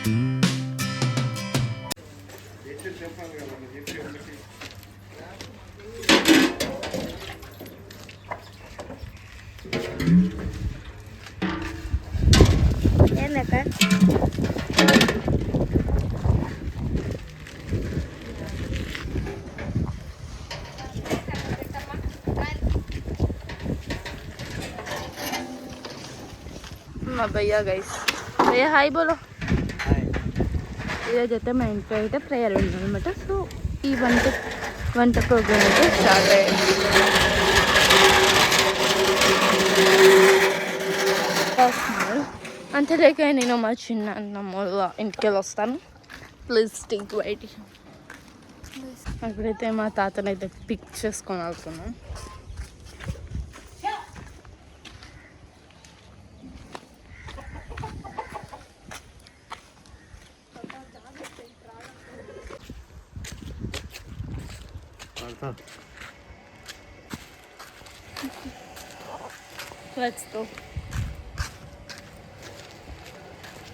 మా భయ్యా గైస్, భయ్యా హాయ్ బోలో. ఈరోజు అయితే మా ఇంట్లో అయితే ప్రేయర్ ఉందన్నమాట. సో ఈ వంట ప్రోగ్రామ్ అయితే స్టార్ట్ అయ్యింది. అంతలేక నేను మా చిన్న అన్నమ్మ ఇంటికి వెళ్ళి వస్తాను. Please think white. అక్కడైతే మా తాతను అయితే పిక్ చేసుకొని వెళ్తున్నాం. Let's go.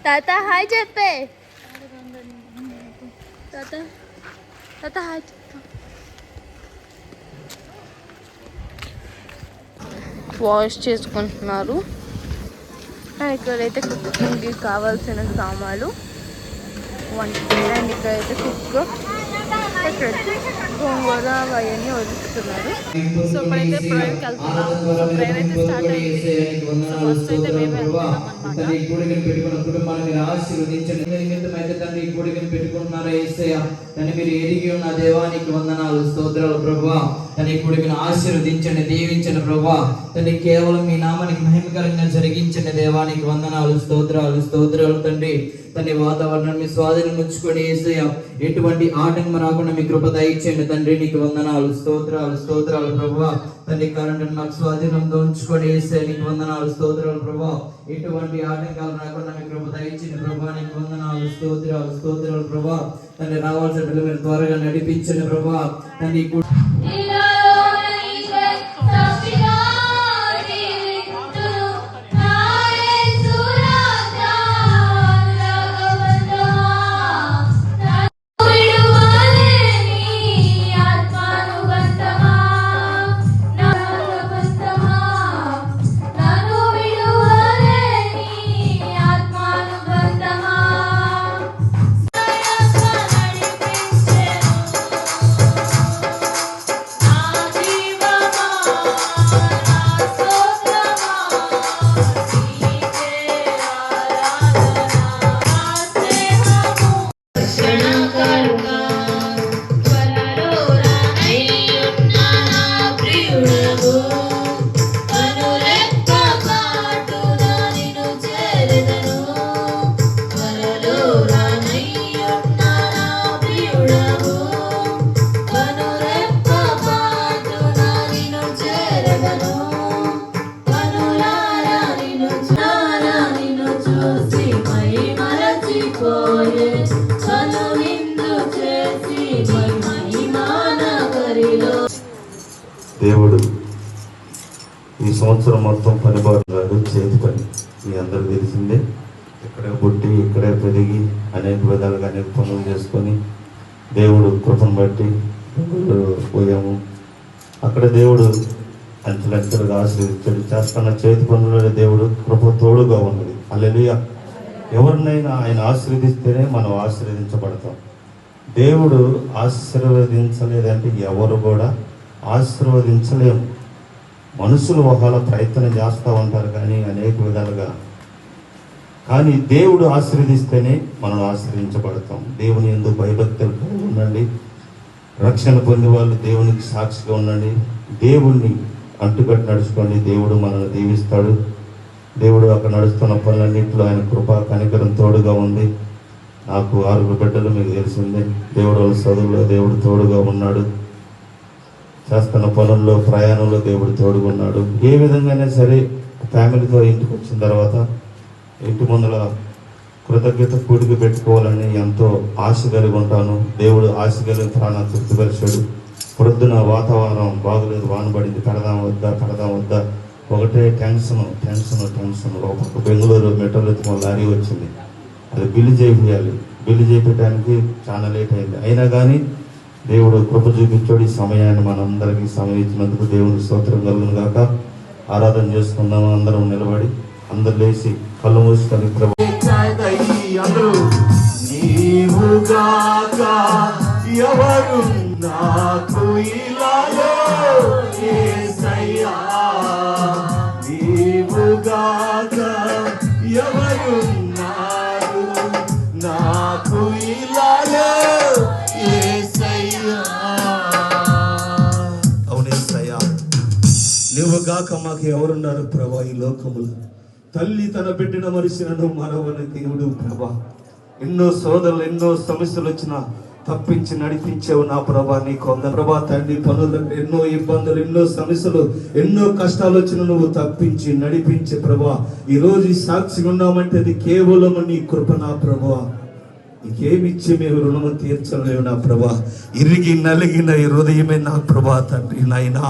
తాత హాయ్ చెప్పే. తాత హాయ్ చెప్పు. వాష్ చేసుకుంటున్నారు. ఇక్కడైతే కుకింగ్కి కావాల్సిన సామాన్లు వంట. అండ్ ఇక్కడైతే కుక్ గోంగూర అవన్నీ వదులుతున్నారు. సో ఇప్పుడైతే ప్రేయర్కి వెళ్తున్నాం. సో ప్రేయర్ అయితే స్టార్ట్ అయింది. సో ఫస్ట్ అయితే మేము వెళ్తున్నాం అన్నమాట. మీరు ఎదిగి ఉన్న దేవానికి వందనాలు, స్తోత్రాలు ప్రభువా. తన కొడుకుని ఆశీర్వదించండి, దీవించండి ప్రభువా. తన కేవలం మీ నామానికి మహిమకరంగా జరిగించండి దేవానికి వందనాలు, స్తోత్రాలు స్తోత్రాలు తండ్రి. తన వాతావరణం మీ స్వాధీనం ఉంచుకొని యేసయ్య ఎటువంటి ఆటంకం రాకుండా మీ కృప దయచేయండి తండ్రి. నీకు వందనాలు, స్తోత్రాలు స్తోత్రాలు ప్రభువా. తండ్రి కరెంట్ మాకు స్వాధీనంతో ఉంచుకొని యేసయ్య నీకు వందనాలు, స్తోత్రాలు ప్రభువా. ఎటువంటి ఆటంకాలు రాకుండా మీ కృప దయచేయండి ప్రభువా. నీకు వందనాలు, స్తోత్రాలు స్తోత్రాలు ప్రభువా. తండ్రి రావాల్సిన పిల్లలు మీరు త్వరగా నడిపించండి ప్రభువా. తండ్రి దేవుడు ఈ సంవత్సరం మొత్తం పనిబాటు చేతి పని మీ అందరికి తెలిసిందే. ఇక్కడే పుట్టి ఇక్కడే పెరిగి అనేక విధాలుగా అనేక పనులు చేసుకొని దేవుడు కృపను బట్టి పోయాము. అక్కడ దేవుడు అంచెలంచెలుగా ఆశీర్వదించాడు. చేస్తున్న చేతి పనులలో దేవుడు కృప తోడుగా ఉన్నది. హల్లెలూయా. ఎవరినైనా ఆయన ఆశీర్వదిస్తేనే మనం ఆశీర్వదించబడతాం. దేవుడు ఆశీర్వదించలేదంటే ఎవరు కూడా ఆశీర్వదించలేము. మనుషులు ఒకవేళ ప్రయత్నం చేస్తూ ఉంటారు కానీ అనేక విధాలుగా, కానీ దేవుడు ఆశీర్వదిస్తేనే మనం ఆశీర్వదించబడతాం. దేవుని యందు భయభక్తులు కలిగి ఉండండి. రక్షణ పొందే వాళ్ళు దేవునికి సాక్షిగా ఉండండి. దేవుణ్ణి అంటుకట్టి నడుచుకోండి. దేవుడు మనల్ని దీవిస్తాడు. దేవుడు అక్కడ నడుస్తున్న పనులన్నింటిలో ఆయన కృపా కనికరం తోడుగా ఉంది. నాకు 6 బిడ్డలు మీకు తెలిసిందే. దేవుడు వాళ్ళ చదువులో దేవుడు తోడుగా ఉన్నాడు. చేస్తున్న పనుల్లో ప్రయాణంలో దేవుడు తోడుగా ఉన్నాడు. ఏ విధంగానే సరే ఫ్యామిలీతో ఇంటికి వచ్చిన తర్వాత ఇంటి ముందర కృతజ్ఞత కూడికి పెట్టుకోవాలని ఎంతో ఆశ కలిగి ఉంటాను. దేవుడు ఆశ కలిగిన ప్రాణాన్ని తృప్తిపరిచాడు. ప్రొద్దున వాతావరణం బాగలేదు, వాన పడింది, పెడదాం వద్దా ఒకటే టెన్షన్. ఒక బెంగళూరు మెట్రోలో లారీ వచ్చింది. అది బిల్లు చేయాలి. బిల్లు చేయించడానికి చాలా లేట్ అయింది. అయినా కానీ దేవుడు కృప చూపించాడు. ఈ సమయాన్ని మనందరికీ సమయం ఇచ్చినందుకు దేవునికి స్తోత్రం కలుగును గాక. ఆరాధన చేసుకుందాము. అందరం నిలబడి అందరు లేచి కళ్ళు మూసుకొని అందరూ నీవుగాక ఎవరు నాకు ఇలాలో యేసయ్యా, నీవుగాక ఎవరు నాకు ఇలాలో యేసయ్యా. అవునేసయ్యా, నీవుగాక మాకు ఎవరున్నారు ప్రభా ఈ లోకములు? తల్లి తన బిడ్డను మరిసినను మనవని దేవుడు ప్రభా. ఎన్నో సోదరులు ఎన్నో సమస్యలు వచ్చినా తప్పించి నడిపించేవు నా ప్రభా. నీకు వందనాలు ప్రభా. తండ్రి పనులు ఎన్నో ఇబ్బందులు ఎన్నో సమస్యలు ఎన్నో కష్టాలు వచ్చిన నువ్వు తప్పించి నడిపించే ప్రభా. ఈరోజు ఈ సాక్షిగా ఉన్నామంటే అది కేవలం నీ కృప నా ప్రభా. నీకేమిచ్చి మేము రుణము తీర్చలేవు నా ప్రభా. ఇరిగి నలిగిన ఈ హృదయమే నా ప్రభా. తండ్రి నాయనా,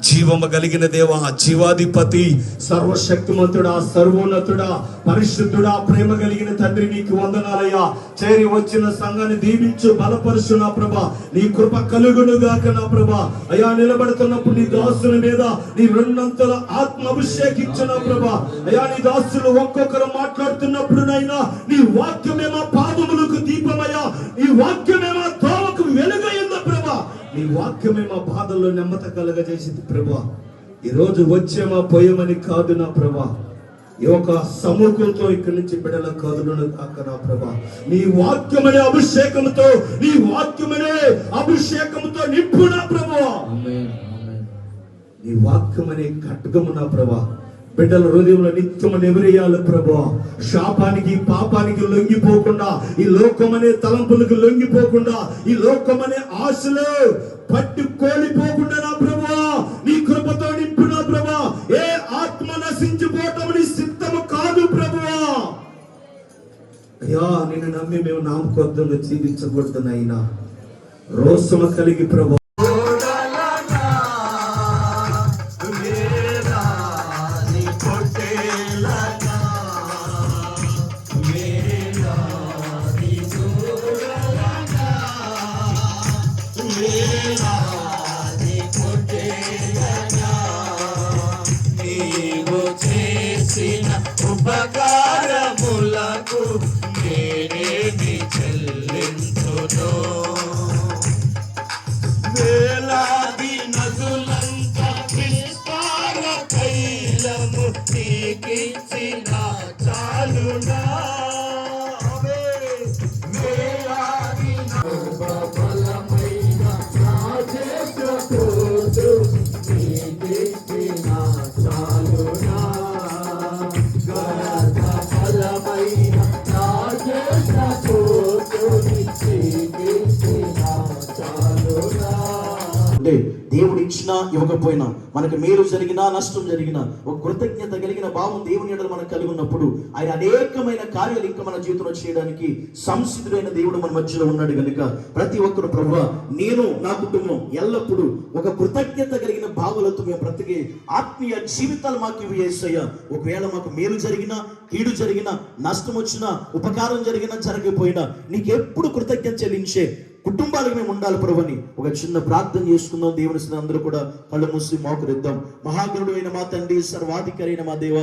జీవము కలిగిన దేవా, జీవాధిపతి, సర్వశక్తిమంతుడా, సర్వోన్నతుడా, పరిశుద్ధుడా, ప్రేమ కలిగిన తండ్రి నీకు వందనాలయ్యా. చేరి వచ్చిన సంఘాన్ని దీవించు, బలపరుచు నా ప్రభా. నీ కృప కలుగునుగాక నా ప్రభా. అయ్యా, నిలబడుతున్నప్పుడు నీ దాసుల మీద నీ రెండంతల ఆత్మ అభిషేకించు నా ప్రభా. అయ్యా, నీ దాసులు ఒక్కొక్కరు మాట్లాడుతున్నప్పుడు నైనా నీ వాక్యమే మా పాదములకు దీపమయ్యా, నీ వాక్యమే మా తోవకు వెలుగైందా ప్రభా. నీ వాక్యమే మా బాధల్లో నెమ్మత కలగజేసింది ప్రభా. ఈరోజు వచ్చేమా పోయేమని కాదు నా ప్రభా. ఈ యొక్క సమూహంతో ఇక్కడి నుంచి బిడ్డల కదులను కాక నా ప్రభా. నీ వాక్యమనే అభిషేకంతో, నీ వాక్యమనే అభిషేకంతో నింపు నా ప్రభా. నీ వాక్యమనే ఖడ్గము నా ప్రభా. బిడ్డల హృదయంలో నిత్యము నెవరేయాలి ప్రభా. శాపానికి పాపానికి లొంగిపోకుండా, ఈ లోకమనే తలంపులకు లొంగిపోకుండా, ఈ లోకమనే ఆశలు పట్టు కోల్పోకుండా నా ప్రభా నీ కృపతో నింపు నా ప్రభా. ఏ ఆత్మ నశించిపోవటం నీ సిద్ధము కాదు ప్రభువా. అయ్యా, నిన్ను నమ్మి మేము నామకొద్దంగా జీవించకూడదునైనా రోషము కలిగి ప్రభా. ఉపకారములకు నేనేమి చెల్లించును? వేలాది నదులంత విస్తార తైలము నీకిచ్చిన చాలునా? వేలాది బలమైన రాజేశ్వరుడు నీకిచ్చిన చాలునా? దేవుడు ఇచ్చినా ఇవ్వకపోయినా, మనకు మేలు జరిగినా నష్టం జరిగినా, ఒక కృతజ్ఞత కలిగిన భావం దేవుని ఎడల మనకు కలిగి ఉన్నప్పుడు ఆయన అనేకమైన కార్యాలు ఇంకా మన జీవితంలో చేయడానికి సంసిద్ధుడైన దేవుడు మన మధ్యలో ఉన్నాడు కనుక ప్రతి ఒక్కరు ప్రభువా, నేను నా కుటుంబం ఎల్లప్పుడూ ఒక కృతజ్ఞత కలిగిన భావాలతో మేము బ్రతికే ఆత్మీయ జీవితాలు మాకు ఇవి యేసయ్యా. ఒకవేళ మాకు మేలు జరిగినా, కీడు జరిగినా, నష్టం వచ్చినా, ఉపకారం జరిగినా, జరగకపోయినా నీకెప్పుడు కృతజ్ఞత చెల్లించే కుటుంబాలకు మేము ఉండాలి ప్రభుని ఒక చిన్న ప్రార్థన చేసుకుందాం. దేవుని అందరూ కూడా కళ్ళు మూసి మోకరిద్దాం. మహాగణుడు అయిన మా తండ్రి, సర్వాధికారి అయిన మా దేవ,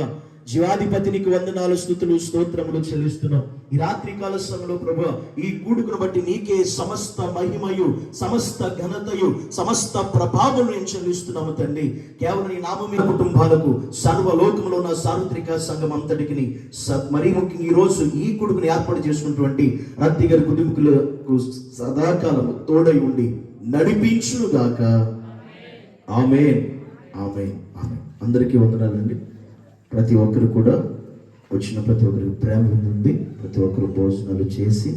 జీవాధిపతినికి వందనాలు, స్తుతులు, స్తోత్రములు చెల్లిస్తున్నాం. ఈ రాత్రి కాల సమయంలో ప్రభువా, ఈ కూడుకును బట్టి నీకే సమస్త మహిమయు, సమస్త ఘనతయు, సమస్త ప్రభావం నేను చెల్లిస్తున్నాము తండ్రి. కేవలం ఈ నామమైన కుటుంబాలకు, సర్వలోకంలో ఉన్న సార్వత్రిక సంఘం అంతటికి, మరీ ముఖ్యంగా ఈ రోజు ఈ కూడుకుని ఏర్పాటు చేసుకున్నటువంటి రత్తి గారి కుటుంబీకులకు సదాకాలము తోడై ఉండి నడిపించునుగాక. ఆమేన్, ఆమేన్, ఆమేన్. అందరికీ వందనాలండి. ప్రతి ఒక్కరు కూడా వచ్చిన ప్రతి ఒక్కరికి ప్రేమ ఉంది. ప్రతి ఒక్కరు భోజనాలు చేసి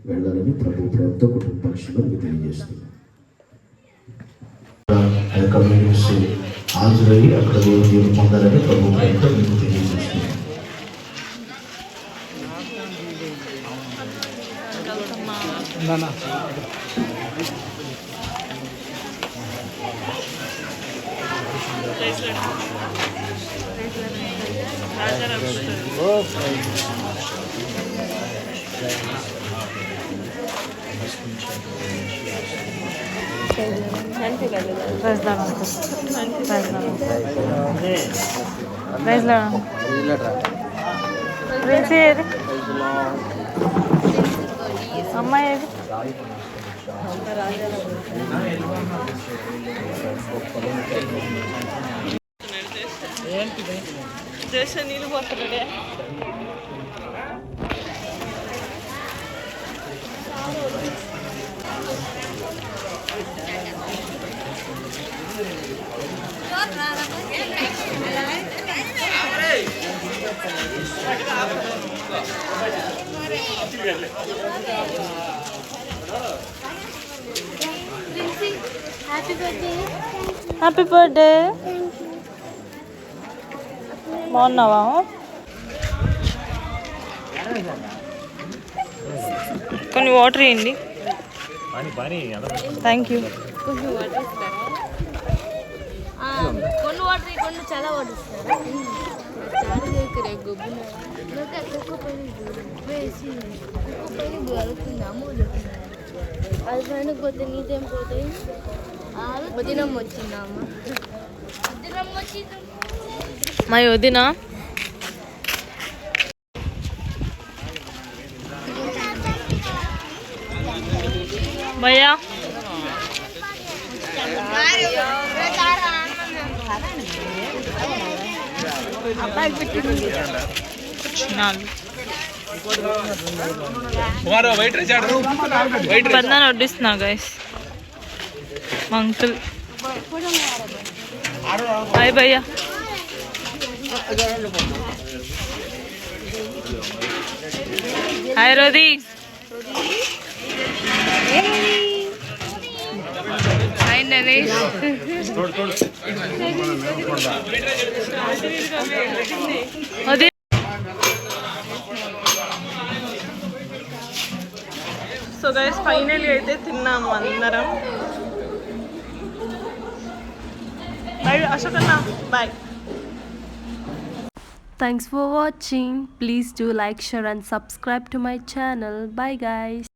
వెళ్ళాలని ప్రభు ప్రేమతో కుటుంబ పక్షులు మీకు తెలియజేస్తున్నాం. హాజరయ్యి అక్కడ దేవుడు పొందాలని ప్రభు ప్రేమతో మీకు తెలియజేస్తున్నాం. Raja praise Lord praise Lord Princy ఏది అమ్మాయి ఏది దేశ నీళ్ళు పోతున్నాడే హ్యాపీ బర్త్డే బాగున్నావా కొన్ని వాటర్ ఇవ్వండి థ్యాంక్ యూ కొన్ని వాటర్ కొన్ని చాలా వాటర్ ఇస్తారా అది పైన పోతే నీదేం పోతాయి వదినం వచ్చిందమ్మ వదినం వచ్చింది మా వదిన భయ్యా పద్నాలుగు వడ్డిస్తున్నా గైస్ మా అంకుల్ హాయ్ భయ్యా హాయ్ రోది హాయ్ నరేష్ అది సో గైస్ ఫైనల్లీ అయితే తిన్నాము అందరం బాయ్ అశోకన్న bye Thanks for watching. Please do like, share and subscribe to my channel. Bye guys.